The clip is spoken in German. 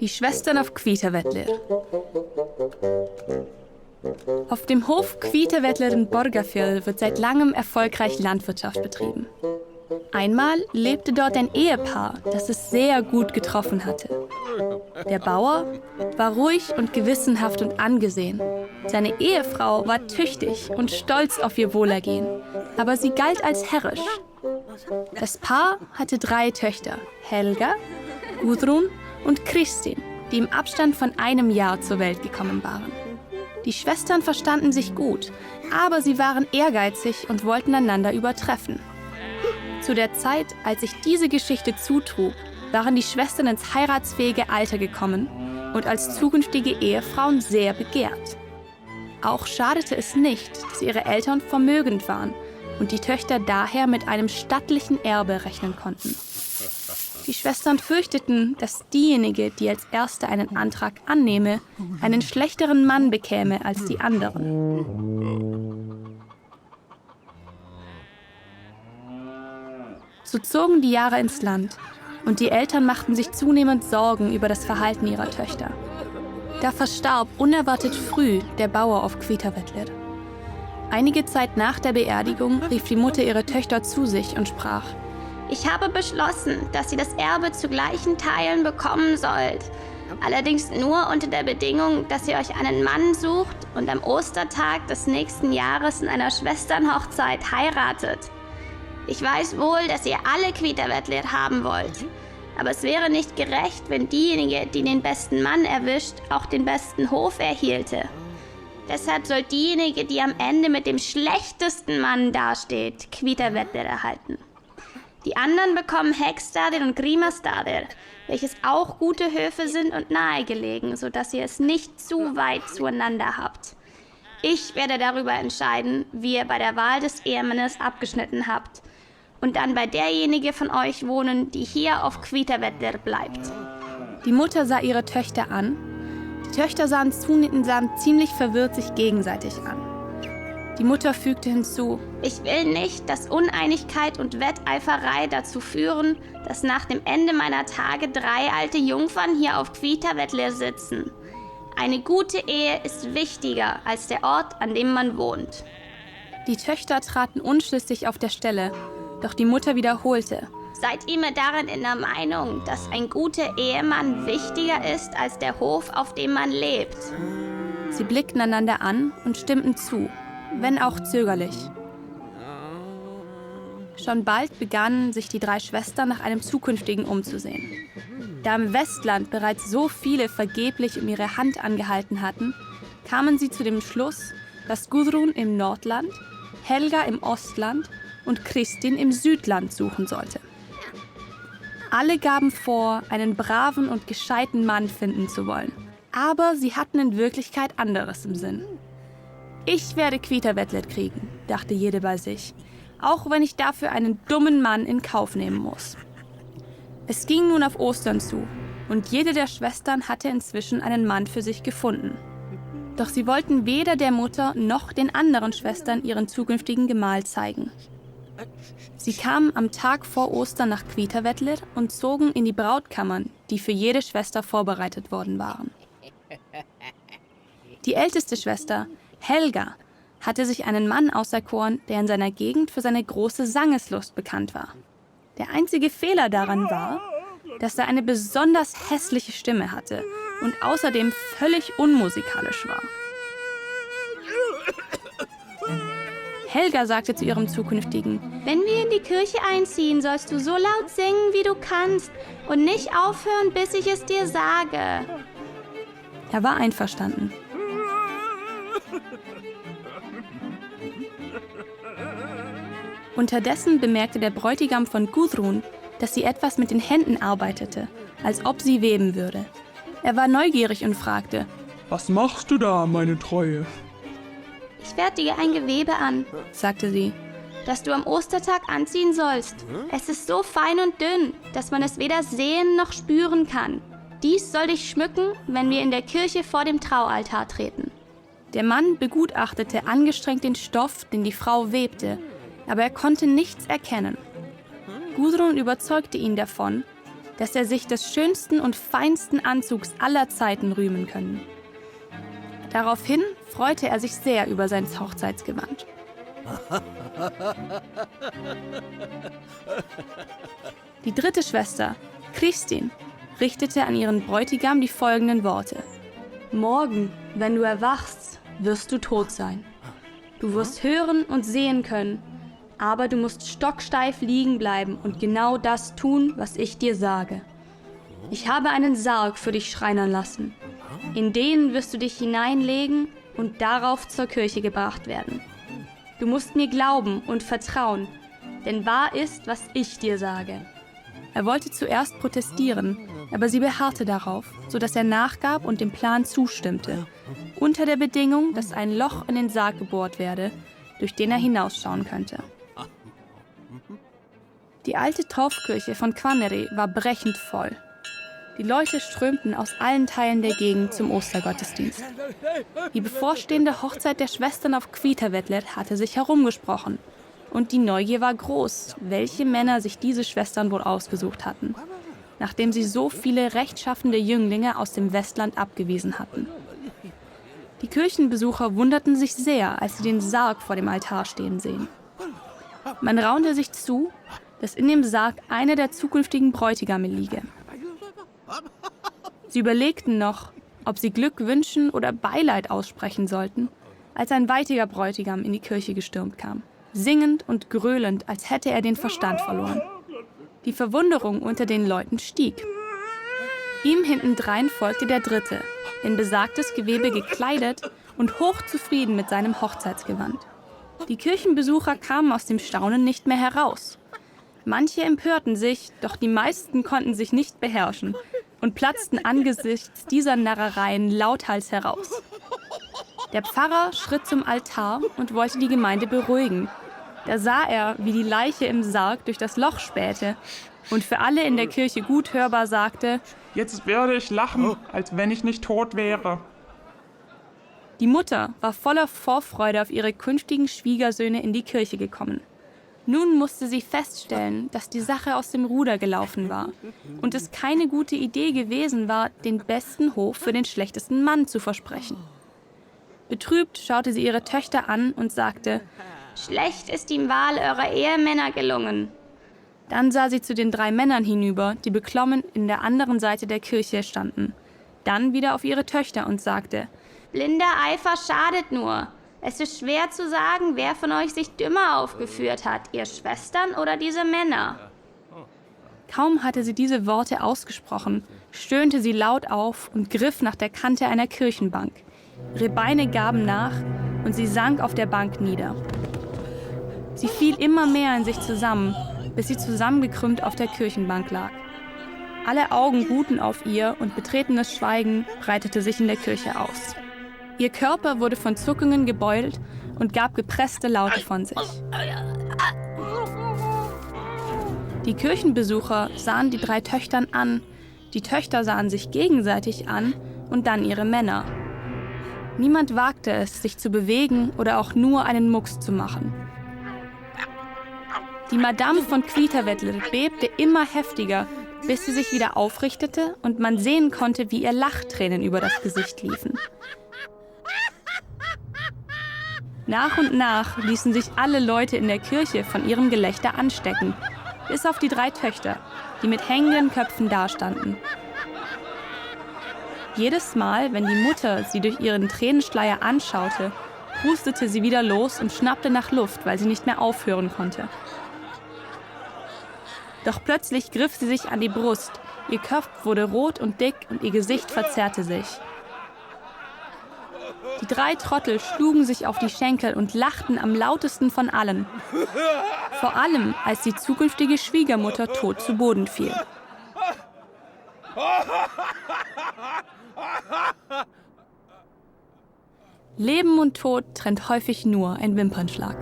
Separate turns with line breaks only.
Die Schwestern auf Kvitavellir. Auf dem Hof Kvitavellir in Borgarfjörð wird seit langem erfolgreich Landwirtschaft betrieben. Einmal lebte dort ein Ehepaar, das es sehr gut getroffen hatte. Der Bauer war ruhig und gewissenhaft und angesehen. Seine Ehefrau war tüchtig und stolz auf ihr Wohlergehen, aber sie galt als herrisch. Das Paar hatte 3 Töchter, Helga, Gudrun und Kristin, die im Abstand von einem Jahr zur Welt gekommen waren. Die Schwestern verstanden sich gut, aber sie waren ehrgeizig und wollten einander übertreffen. Zu der Zeit, als sich diese Geschichte zutrug, waren die Schwestern ins heiratsfähige Alter gekommen und als zukünftige Ehefrauen sehr begehrt. Auch schadete es nicht, dass ihre Eltern vermögend waren und die Töchter daher mit einem stattlichen Erbe rechnen konnten. Die Schwestern fürchteten, dass diejenige, die als Erste einen Antrag annehme, einen schlechteren Mann bekäme als die anderen. So zogen die Jahre ins Land und die Eltern machten sich zunehmend Sorgen über das Verhalten ihrer Töchter. Da verstarb unerwartet früh der Bauer auf Kvitavellir. Einige Zeit nach der Beerdigung rief die Mutter ihre Töchter zu sich und sprach:
Ich habe beschlossen, dass ihr das Erbe zu gleichen Teilen bekommen sollt. Allerdings nur unter der Bedingung, dass ihr euch einen Mann sucht und am Ostertag des nächsten Jahres in einer Schwesternhochzeit heiratet. Ich weiß wohl, dass ihr alle Kvitavellir haben wollt. Aber es wäre nicht gerecht, wenn diejenige, die den besten Mann erwischt, auch den besten Hof erhielte. Deshalb soll diejenige, die am Ende mit dem schlechtesten Mann dasteht, Kvitavellir erhalten. Die anderen bekommen Hegstaðir und Grímastaðir, welches auch gute Höfe sind und nahegelegen, sodass ihr es nicht zu weit zueinander habt. Ich werde darüber entscheiden, wie ihr bei der Wahl des Ehemannes abgeschnitten habt. Und dann bei derjenige von euch wohnen, die hier auf Kvitavellir bleibt.
Die Mutter sah ihre Töchter an. Die Töchter sahen ziemlich verwirrt sich gegenseitig an. Die Mutter fügte hinzu:
Ich will nicht, dass Uneinigkeit und Wetteiferei dazu führen, dass nach dem Ende meiner Tage 3 alte Jungfern hier auf Kvitavellir sitzen. Eine gute Ehe ist wichtiger als der Ort, an dem man wohnt.
Die Töchter traten unschlüssig auf der Stelle. Doch die Mutter wiederholte:
Seid ihr mir darin in der Meinung, dass ein guter Ehemann wichtiger ist als der Hof, auf dem man lebt?
Sie blickten einander an und stimmten zu, wenn auch zögerlich. Schon bald begannen sich die 3 Schwestern nach einem zukünftigen umzusehen. Da im Westland bereits so viele vergeblich um ihre Hand angehalten hatten, kamen sie zu dem Schluss, dass Gudrun im Nordland, Helga im Ostland und Kristin im Südland suchen sollte. Alle gaben vor, einen braven und gescheiten Mann finden zu wollen. Aber sie hatten in Wirklichkeit anderes im Sinn. Ich werde Kvitavellir kriegen, dachte jede bei sich, auch wenn ich dafür einen dummen Mann in Kauf nehmen muss. Es ging nun auf Ostern zu und jede der Schwestern hatte inzwischen einen Mann für sich gefunden. Doch sie wollten weder der Mutter noch den anderen Schwestern ihren zukünftigen Gemahl zeigen. Sie kamen am Tag vor Ostern nach Kvitavellir und zogen in die Brautkammern, die für jede Schwester vorbereitet worden waren. Die älteste Schwester, Helga, hatte sich einen Mann auserkoren, der in seiner Gegend für seine große Sangeslust bekannt war. Der einzige Fehler daran war, dass er eine besonders hässliche Stimme hatte und außerdem völlig unmusikalisch war. Helga sagte zu ihrem Zukünftigen:
Wenn wir in die Kirche einziehen, sollst du so laut singen, wie du kannst und nicht aufhören, bis ich es dir sage.
Er war einverstanden. Unterdessen bemerkte der Bräutigam von Gudrun, dass sie etwas mit den Händen arbeitete, als ob sie weben würde. Er war neugierig und fragte:
Was machst du da, meine Treue?
Ich fertige ein Gewebe an,
sagte sie,
das du am Ostertag anziehen sollst. Es ist so fein und dünn, dass man es weder sehen noch spüren kann. Dies soll dich schmücken, wenn wir in der Kirche vor dem Traualtar treten.
Der Mann begutachtete angestrengt den Stoff, den die Frau webte, aber er konnte nichts erkennen. Gudrun überzeugte ihn davon, dass er sich des schönsten und feinsten Anzugs aller Zeiten rühmen könne. Daraufhin freute er sich sehr über sein Hochzeitsgewand. Die dritte Schwester, Kristin, richtete an ihren Bräutigam die folgenden Worte: Morgen, wenn du erwachst, wirst du tot sein. Du wirst hören und sehen können, aber du musst stocksteif liegen bleiben und genau das tun, was ich dir sage. Ich habe einen Sarg für dich schreinern lassen. In den wirst du dich hineinlegen und darauf zur Kirche gebracht werden. Du musst mir glauben und vertrauen, denn wahr ist, was ich dir sage. Er wollte zuerst protestieren, aber sie beharrte darauf, sodass er nachgab und dem Plan zustimmte, unter der Bedingung, dass ein Loch in den Sarg gebohrt werde, durch den er hinausschauen könnte. Die alte Taufkirche von Kvaneri war brechend voll. Die Leute strömten aus allen Teilen der Gegend zum Ostergottesdienst. Die bevorstehende Hochzeit der Schwestern auf Kvitavetler hatte sich herumgesprochen. Und die Neugier war groß, welche Männer sich diese Schwestern wohl ausgesucht hatten, nachdem sie so viele rechtschaffende Jünglinge aus dem Westland abgewiesen hatten. Die Kirchenbesucher wunderten sich sehr, als sie den Sarg vor dem Altar stehen sehen. Man raunte sich zu, dass in dem Sarg einer der zukünftigen Bräutigame liege. Sie überlegten noch, ob sie Glück wünschen oder Beileid aussprechen sollten, als ein weiterer Bräutigam in die Kirche gestürmt kam, singend und gröhlend, als hätte er den Verstand verloren. Die Verwunderung unter den Leuten stieg. Ihm hintendrein folgte der dritte, in besagtes Gewebe gekleidet und hochzufrieden mit seinem Hochzeitsgewand. Die Kirchenbesucher kamen aus dem Staunen nicht mehr heraus. Manche empörten sich, doch die meisten konnten sich nicht beherrschen und platzten angesichts dieser Narrereien lauthals heraus. Der Pfarrer schritt zum Altar und wollte die Gemeinde beruhigen. Da sah er, wie die Leiche im Sarg durch das Loch spähte und für alle in der Kirche gut hörbar sagte:
Jetzt werde ich lachen, als wenn ich nicht tot wäre.
Die Mutter war voller Vorfreude auf ihre künftigen Schwiegersöhne in die Kirche gekommen. Nun musste sie feststellen, dass die Sache aus dem Ruder gelaufen war und es keine gute Idee gewesen war, den besten Hof für den schlechtesten Mann zu versprechen. Betrübt schaute sie ihre Töchter an und sagte:
Schlecht ist die Wahl eurer Ehemänner gelungen.
Dann sah sie zu den 3 Männern hinüber, die beklommen in der anderen Seite der Kirche standen. Dann wieder auf ihre Töchter und sagte:
Blinder Eifer schadet nur. Es ist schwer zu sagen, wer von euch sich dümmer aufgeführt hat, ihr Schwestern oder diese Männer.
Kaum hatte sie diese Worte ausgesprochen, stöhnte sie laut auf und griff nach der Kante einer Kirchenbank. Ihre Beine gaben nach und sie sank auf der Bank nieder. Sie fiel immer mehr in sich zusammen, bis sie zusammengekrümmt auf der Kirchenbank lag. Alle Augen ruhten auf ihr und betretenes Schweigen breitete sich in der Kirche aus. Ihr Körper wurde von Zuckungen gebeutelt und gab gepresste Laute von sich. Die Kirchenbesucher sahen die 3 Töchtern an, die Töchter sahen sich gegenseitig an und dann ihre Männer. Niemand wagte es, sich zu bewegen oder auch nur einen Mucks zu machen. Die Madame von Kvitavetler bebte immer heftiger, bis sie sich wieder aufrichtete und man sehen konnte, wie ihr Lachtränen über das Gesicht liefen. Nach und nach ließen sich alle Leute in der Kirche von ihrem Gelächter anstecken, bis auf die 3 Töchter, die mit hängenden Köpfen dastanden. Jedes Mal, wenn die Mutter sie durch ihren Tränenschleier anschaute, hustete sie wieder los und schnappte nach Luft, weil sie nicht mehr aufhören konnte. Doch plötzlich griff sie sich an die Brust, ihr Kopf wurde rot und dick und ihr Gesicht verzerrte sich. Die 3 Trottel schlugen sich auf die Schenkel und lachten am lautesten von allen. Vor allem, als die zukünftige Schwiegermutter tot zu Boden fiel. Leben und Tod trennt häufig nur ein Wimpernschlag.